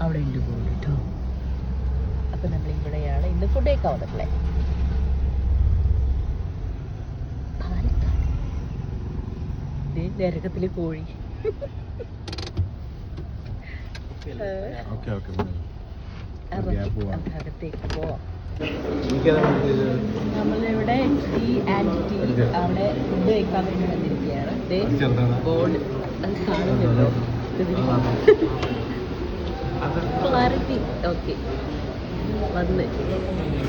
അവിടെ ഉണ്ട് ബോർഡ് കേട്ടോ. അപ്പൊ നമ്മൾ ഇവിടെയാണ് ഇന്ന് ഫുഡ് കഴിക്കാൻ വന്നിട്ടില്ലേ. നരകത്തില് കോഴി. അകത്തേക്ക് പോവാം. നമ്മളിവിടെ ടീ ആൻഡ് ടീ അവിടെ ഫുഡ് കഴിക്കാൻ വേണ്ടി വന്നിരിക്കുകയാണ്. ബോർഡ് അത് കാണുന്നുണ്ടോ? ക്ലാരിറ്റി ഓക്കെ വന്ന്.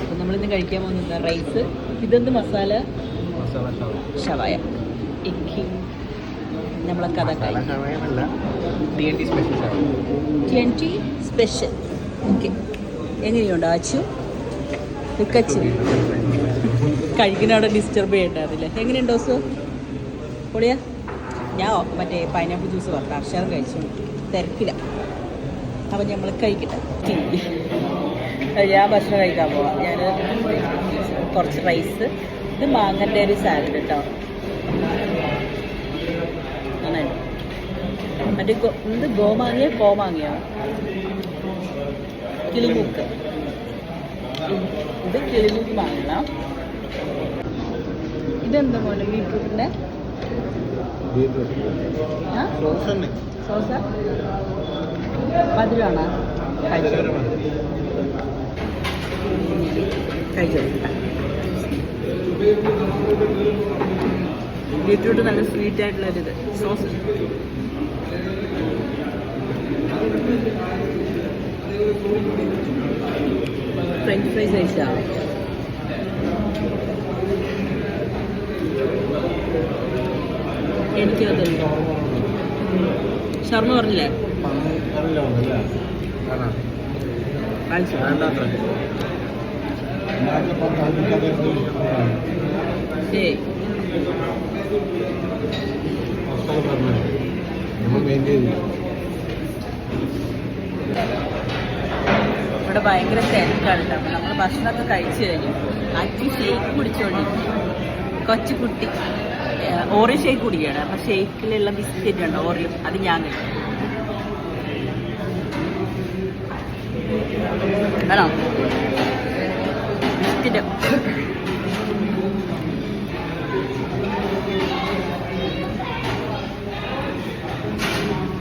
അപ്പം നമ്മളിന്ന് കഴിക്കാൻ പോകുന്നത് റൈസ്. ഇതെന്ത് മസാല? ഷവായ. ഇക്കി നമ്മളെ കഥ TNT സ്പെഷ്യൽ. ഓക്കെ, എങ്ങനെയുണ്ട് ആച്ചു? കച്ചു കഴിക്കുന്ന അവിടെ ഡിസ്റ്റർബ് ചെയ്യണ്ടായിരുന്നില്ലേ? എങ്ങനെയുണ്ടോ സോ? പൊളിയാ. ഞാൻ മറ്റേ പൈനാപ്പിൾ ജ്യൂസ് പറഞ്ഞു അർഷാദം കഴിച്ചോണ്ട് തിരക്കില്ല. അപ്പം നമ്മൾ കഴിക്കട്ടെ. ഞാൻ ഭക്ഷണം കഴിക്കാൻ പോവാം. ഞാൻ കുറച്ച് റൈസ്. ഇത് മാങ്ങൻ്റെ ഒരു സാലഡ് കേട്ടോ. നന്നായിട്ട്. മറ്റേ എന്ത് ഗോമാങ്ങിയോ കോമാങ്ങിയോ? കിളിമൂക്ക്. ഇത് കിളിമൂക്ക് വാങ്ങണം. ഇതെന്താ പോലെ ബീട്രൂട്ടിൻ്റെ സോസ മധുരമാണോ? ബീട്രൂട്ട് നല്ല സ്വീറ്റ് ആയിട്ടുള്ളൊരിത് സോസ്. ഫ്രഞ്ച് ഫ്രൈസ് കഴിച്ചാണ്. എനിക്കതുണ്ടോ ശർമ്മ പറഞ്ഞില്ലേ? ഇവിടെ ഭയങ്കര തിരക്കാണ്. നമ്മൾ ഭക്ഷണമൊക്കെ കഴിച്ചു കഴിഞ്ഞു. അച്ഛൻ ഷേക്ക് കുടിച്ചോണ്ടിരിക്കും. കൊച്ചുകുട്ടി ഓറിയോ ഷേക്ക് കുടിക്കുകയാണ്. അപ്പം ഷേക്കിലുള്ള ബിസ്ക്കറ്റ് ഉണ്ട് ഓറിയോ, അത് ഞാൻ കഴിക്കും. വേണോ ബിസ്ക്കറ്റ്?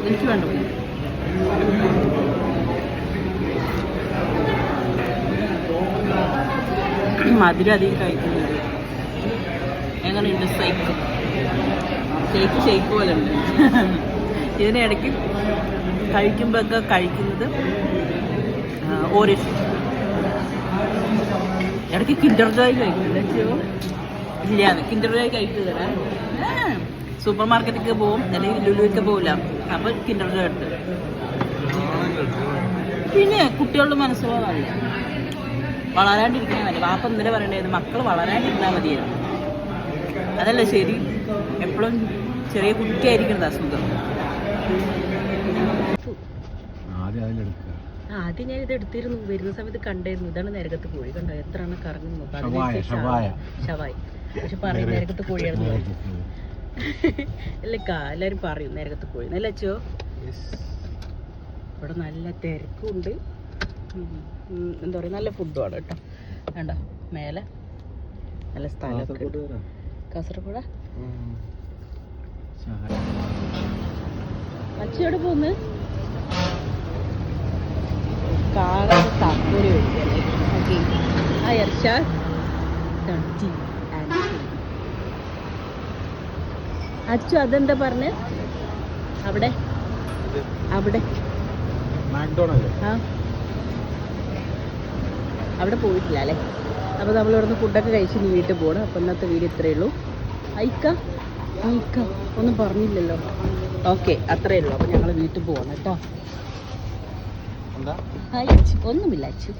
എനിക്ക് വേണ്ട. മധുരം അധികം കഴിക്കുന്നത് എങ്ങനെയുണ്ട്? ഷേക്ക് പോലെ ഉണ്ട്. ഇതിനിടയ്ക്ക് കഴിക്കുമ്പോഴൊക്കെ കഴിക്കുന്നത് ഓരോ ഇടയ്ക്ക് കിൻഡർ ജോയ് കഴിക്കുന്നില്ല. ഇല്ല, കിൻഡർ ജോയ് കഴിക്കുന്നില്ല. സൂപ്പർ മാർക്കറ്റിലേക്ക് പോവും, അല്ലെങ്കിൽ ലുലുവിലേക്ക് പോവില്ല. അപ്പം കിൻഡർ ജോയ് എടുത്ത്. പിന്നെ കുട്ടികളുടെ മനസ്സുപോകാറില്ല. വളരാണ്ടിരിക്കാൻ മതി. വാപ്പ ഇന്നലെ പറയണ്ടായിരുന്നു മക്കൾ വളരാണ്ടിരുന്നാൽ മതിയായിരുന്നു. അതല്ല ശരി. എപ്പോഴും ചെറിയ കുട്ടിയായിരിക്കുന്നത് അസുഖം. ആദ്യം ഞാൻ ഇത് എടുത്തിരുന്നു. വരുന്ന സമയത്ത് കണ്ടായിരുന്നു. ഇതാണ് നരകത്ത് കോഴി. കണ്ടോ എത്ര എണ്ണം കറങ്ങുന്നു? ഷവായ്. പക്ഷെ പറയും നരകത്ത് കോഴിയാണെന്ന് പറയും. അല്ലക്കാ എല്ലാവരും പറയും നരകത്ത് കോഴി. നല്ല അച്ചോ. ഇവിടെ നല്ല തിരക്കുണ്ട്. എന്താ പറയുക, നല്ല ഫുഡുമാണ് കേട്ടോ. വേണ്ട മേലെ നല്ല സ്ഥലമൊക്കെ. കാസർഗോഡ് അച്ചയോടെ പോന്ന് കാറ് തപ്പൂരി മേടിക്കല്ലേ. ഓക്കെ. ആ ഇർഷാദ് അച്ചു അതെന്താ പറഞ്ഞ് അവിടെ ആ അവിടെ പോയിട്ടില്ല അല്ലേ. അപ്പോൾ നമ്മളിവിടെ നിന്ന് ഫുഡൊക്കെ കഴിച്ച് വീട്ടിൽ പോകണം. അപ്പോൾ ഇന്നത്തെ വീഡിയോ ഇത്രയേ ഉള്ളൂ. ഐക്ക ഒന്നും പറഞ്ഞില്ലല്ലോ. ഓക്കെ, അത്രയേ ഉള്ളൂ. അപ്പോൾ ഞങ്ങൾ വീട്ടിൽ പോകണം കേട്ടോ. ഒന്നുമില്ല അച്ചു.